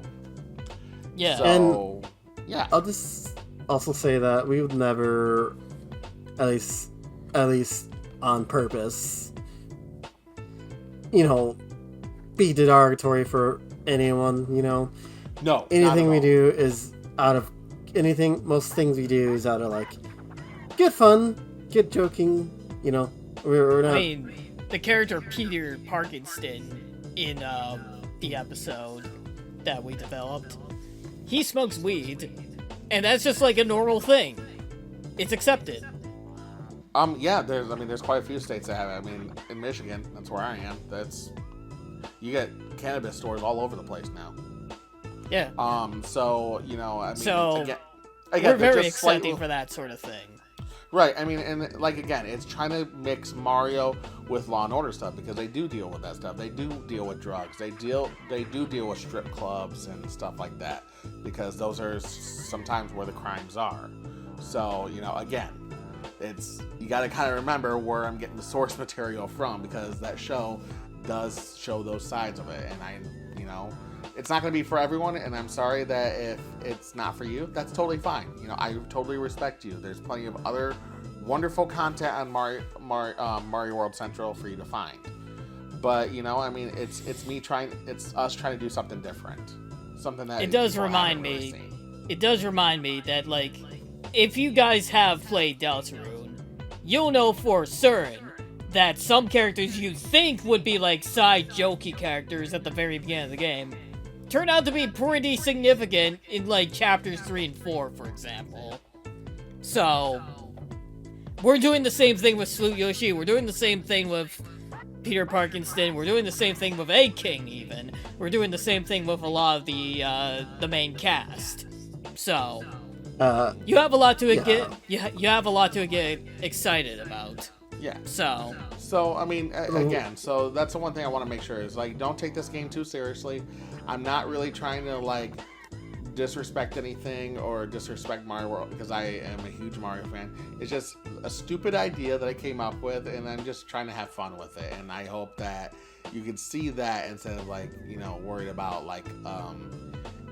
Yeah. So, yeah. I'll just also say that we would never, at least on purpose, you know, be derogatory for anyone, you know. No. Anything not we at all. do is most things we do is out of, like, good fun, good joking, you know. We're not. I mean, the character Peter Parkinson in the episode that we developed, he smokes weed, and that's just like a normal thing. It's accepted. Yeah, there's quite a few states that have it. I mean, in Michigan, that's where I am. You get cannabis stores all over the place now. Yeah. So, you know, I mean, So, again, We're they're very just accepting slightly- for that sort of thing. Right, I mean, and like, again, it's trying to mix Mario with Law and Order stuff, because they do deal with that stuff. They do deal with drugs. They do deal with strip clubs and stuff like that, because those are sometimes where the crimes are. So, you know, again, you got to kind of remember where I'm getting the source material from, because that show does show those sides of it, and you know, it's not going to be for everyone, and I'm sorry that if it's not for you, that's totally fine. You know, I totally respect you. There's plenty of other wonderful content on Mario World Central for you to find. But, you know, I mean, it's us trying to do something different. Something that It does people remind haven't really me. seen. It does remind me that, like, if you guys have played Deltarune, you'll know for certain that some characters you think would be like side jokey characters at the very beginning of the game turn out to be pretty significant in, like, chapters 3 and 4, for example. So, we're doing the same thing with Sloot Yoshi, we're doing the same thing with Peter Parkinson, we're doing the same thing with A-King, even. We're doing the same thing with a lot of the main cast. So Uh, you have a lot to Yeah. get you have a lot to get excited about. Yeah. So So, I mean, again, so that's the one thing I want to make sure is, like, don't take this game too seriously. I'm not really trying to, like, disrespect anything or disrespect Mario World because I am a huge Mario fan. It's just a stupid idea that I came up with, and I'm just trying to have fun with it. And I hope that you can see that instead of, like, you know, worried about, like,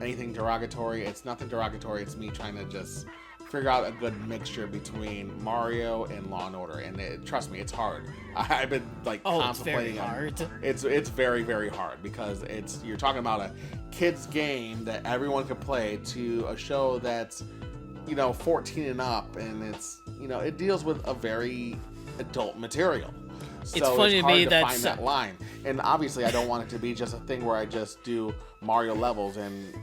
anything derogatory. It's nothing derogatory. It's me trying to just figure out a good mixture between Mario and Law and Order, and trust me, it's hard. I've been like contemplating. It's very hard. It's very, very hard because you're talking about a kid's game that everyone could play to a show that's, you know, 14 and up, and it's, you know, it deals with a very adult material. So It's funny to hard me to that find that line, and obviously I don't want it to be just a thing where I just do Mario levels and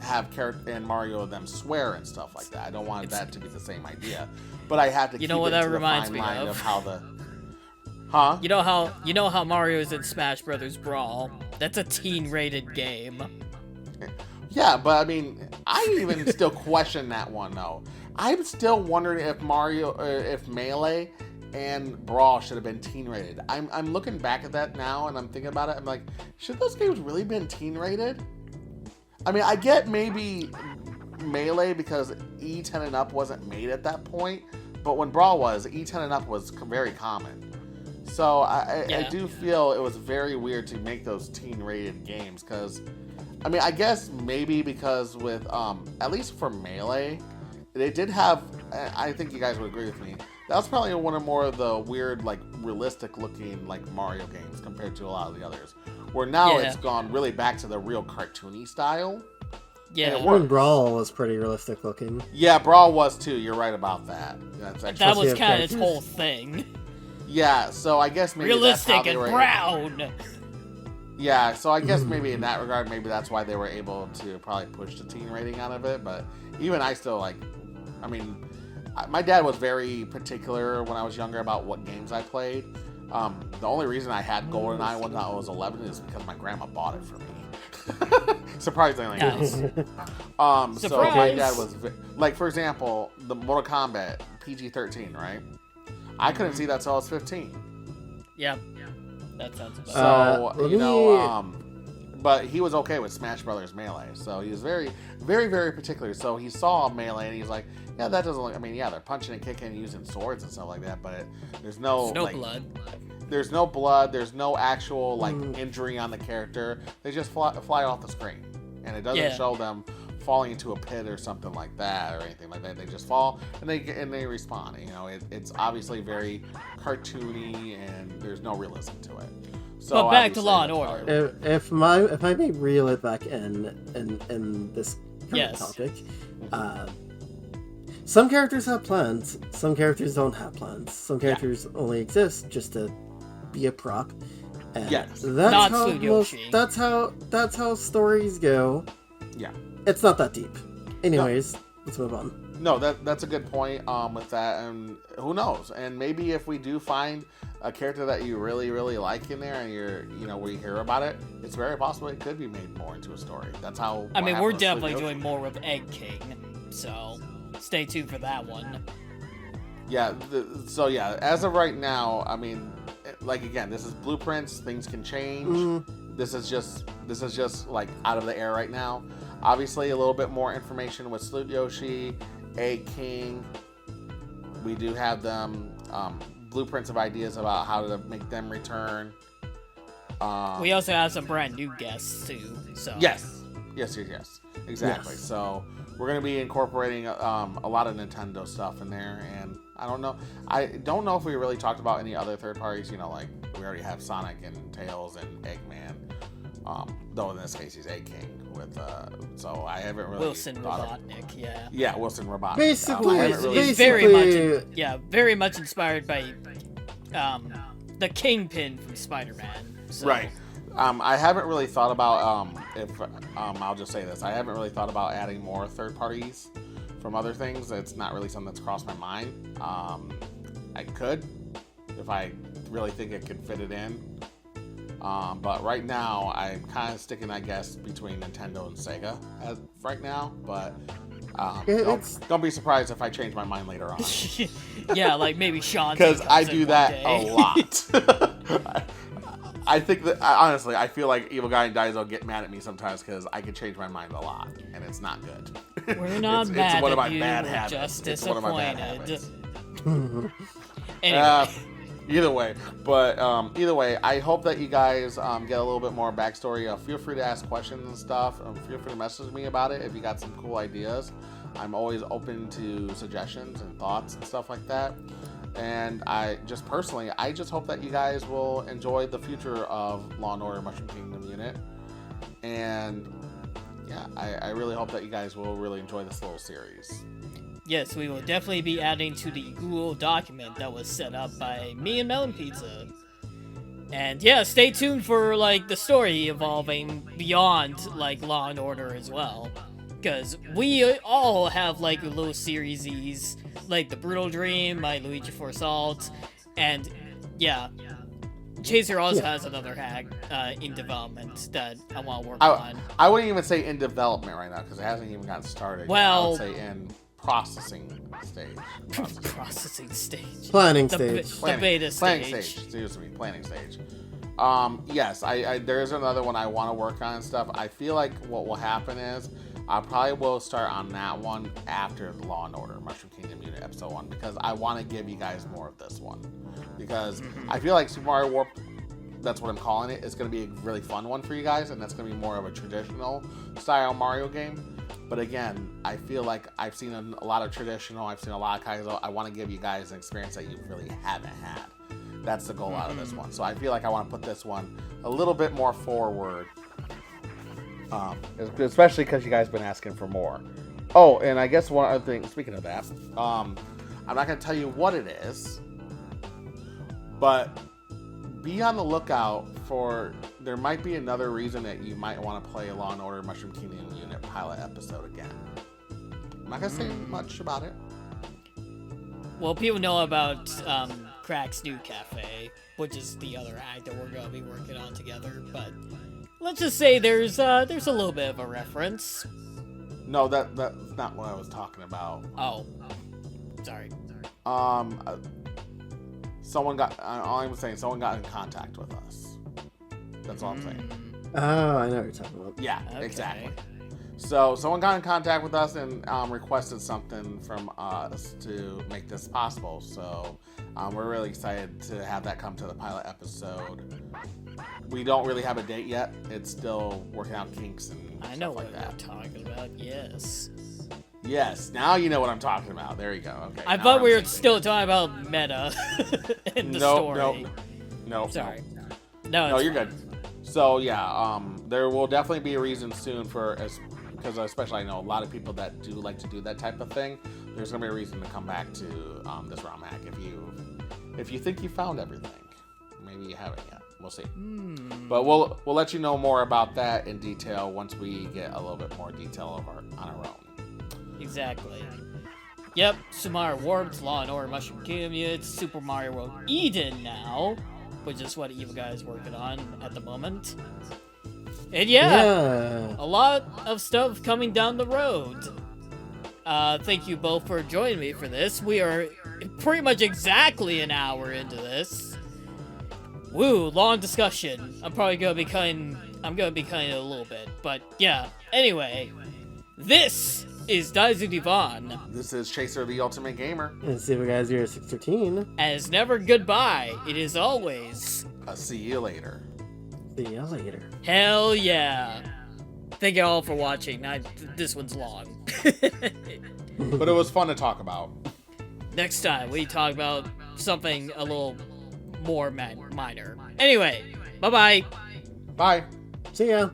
have character and Mario them swear and stuff like that. I don't want that to be the same idea, but I have to. You keep know what it that to the reminds fine me line of? how the. Huh? You know how Mario's in Smash Brothers Brawl. That's a teen-rated game. Yeah, but I mean, I even still question that one though. I'm still wondering if if Melee and Brawl should have been teen rated. I'm looking back at that now and I'm thinking about it. I'm like, should those games really been teen rated? I mean, I get maybe Melee because E10 and up wasn't made at that point, but when Brawl was, E10 and up was very common. So I do feel it was very weird to make those teen-rated games because, I mean, I guess maybe because with, at least for Melee, they did have, I think you guys would agree with me, that was probably one of more of the weird, like, realistic-looking, like, Mario games compared to a lot of the others. Where now it's gone really back to the real cartoony style. Yeah. One Brawl was pretty realistic looking. Yeah, Brawl was too. You're right about that. That's actually, That was Especially kind of its characters. whole thing. yeah, so I guess maybe Realistic that's how they and were brown. Yeah, so I guess maybe in that regard, maybe that's why they were able to probably push the teen rating out of it. But even I still like, I mean, my dad was very particular when I was younger about what games I played. The only reason I had GoldenEye when I was 11 is because my grandma bought it for me. Surprisingly. Nice. So my Surprise! dad was, like, for example, the Mortal Kombat PG-13, right? I couldn't see that till I was 15. Yep. That sounds about So, let you know, me- but he was okay with Smash Brothers Melee. So he was very, very, very particular. So he saw Melee and he's like, yeah, that doesn't look, I mean, yeah, they're punching and kicking and using swords and stuff like that, but there's no, There's no like, blood. there's no blood, there's no actual, like, injury on the character. They just fly off the screen. And it doesn't show them falling into a pit or something like that or anything like that. They just fall and they respawn. You know, it's obviously very cartoony and there's no realism to it. So But back to obviously Law and that's Order. why- If I may reel it back in this kind Yes. of topic, some characters have plans, some characters don't have plans, some characters only exist just to be a prop. And Yes. that's Not how Tsuyoshi. that's how stories go. Yeah. It's not that deep. Anyways, let's move on. No, that's a good point with that, and who knows? And maybe if we do find a character that you really, really like in there, and we hear about it, it's very possible it could be made more into a story. That's how. I mean, we're happened with definitely Tsuyoshi. doing more with Egg King, so stay tuned for that one. Yeah. So yeah, as of right now, I mean, like again, this is blueprints. Things can change. This is just like out of the air right now. Obviously, a little bit more information with Sloot Yoshi, Egg King. We do have them blueprints of ideas about how to make them return. We also have some brand new guests too. So Yes, exactly. Yes. So we're gonna be incorporating a lot of Nintendo stuff in there, and I don't know if we really talked about any other third parties. You know, like we already have Sonic and Tails and Eggman. Though in this case he's Egg King with so I haven't really Wilson thought of- Robotnik, yeah. Yeah, Wilson Robotnik. Basically, I Who haven't is, really- is very much, basically- very much inspired by the Kingpin from Spider-Man. So. Right. I haven't really thought about if I'll just say this. I haven't really thought about adding more third parties from other things. It's not really something that's crossed my mind. I could if I really think it could fit it in. But right now, I'm kind of sticking, I guess, between Nintendo and Sega as right now. But don't be surprised if I change my mind later on. Yeah, like maybe Sean. Because I do that a lot. I think that, honestly, I feel like Evil Guy and Daizo get mad at me sometimes because I can change my mind a lot, and it's not good. We're not it's mad one of my at you, bad we're habits. just It's one of my bad disappointed. habits. Anyway. Either way, but either way, I hope that you guys get a little bit more backstory. Feel free to ask questions and stuff. Feel free to message me about it if you got some cool ideas. I'm always open to suggestions and thoughts and stuff like that. And I just hope that you guys will enjoy the future of Law&Order Mushroom Kingdom Unit. And yeah, I really hope that you guys will really enjoy this little series. Yes, we will definitely be adding to the Google document that was set up by me and Melon Pizza. And yeah, stay tuned for like the story evolving beyond like Law and Order as well. Because we all have like little series, like The Brutal Dream, My Luigi for Assault, and yeah, Chaser also has another hack in development that I want to work on. I wouldn't even say in development right now because it hasn't even gotten started. Well, I would say in processing stage. Processing stage. Planning stage. The beta planning stage. Excuse me, planning stage. Yes, there's another one I want to work on and stuff. I feel like what will happen is I probably will start on that one after the Law and Order Mushroom Kingdom Unit episode 1 because I want to give you guys more of this one because I feel like Super Mario Warp, that's what I'm calling it, is going to be a really fun one for you guys, and that's going to be more of a traditional style Mario game. But again, I feel like I've seen a lot of traditional, I've seen a lot of Kaizo. I want to give you guys an experience that you really haven't had. That's the goal out of this one. So I feel like I want to put this one a little bit more forward. Especially because you guys have been asking for more. Oh, and I guess one other thing, speaking of that, I'm not going to tell you what it is, but be on the lookout for, there might be another reason that you might want to play a Law & Order Mushroom Kingdom Unit pilot episode again. I'm not going to say much about it. Well, people know about Crack's New Cafe, which is the other hack that we're going to be working on together, but let's just say there's a little bit of a reference. No, that's not what I was talking about. Oh. Sorry. Someone got in contact with us. That's all I'm saying. Oh, I know what you're talking about. Yeah, Okay. exactly. So someone got in contact with us and requested something from us to make this possible. So we're really excited to have that come to the pilot episode. We don't really have a date yet. It's still working out kinks and I know stuff what like that. you're talking about, yes. Yes, now you know what I'm talking about. There you go. Okay. I now thought we're we on were the same still page. talking about meta in the story. No. Sorry. No, it's you're fine. good. So yeah, there will definitely be a reason soon because especially I know a lot of people that do like to do that type of thing. There's gonna be a reason to come back to this ROM hack if you think you found everything. Maybe you haven't yet. We'll see. But we'll let you know more about that in detail once we get a little bit more detail on our own. Exactly. Yep, Super Mario Warped, Law and Order Mushroom Kingdom Unit, Super Mario World Eden now, which is what Evil Guy is working on at the moment. And yeah, a lot of stuff coming down the road. Thank you both for joining me for this. We are pretty much exactly an hour into this. Woo, long discussion. I'm gonna be cutting it a little bit, but yeah. Anyway, this is Daizo Divan. This is Chaser the Ultimate Gamer. And see you guys here at 613. And it's never goodbye. It is always. I'll see you later. See you later. Hell yeah. Thank you all for watching. This one's long. But it was fun to talk about. Next time we talk about something a little more minor. Anyway, bye-bye. Bye. See ya.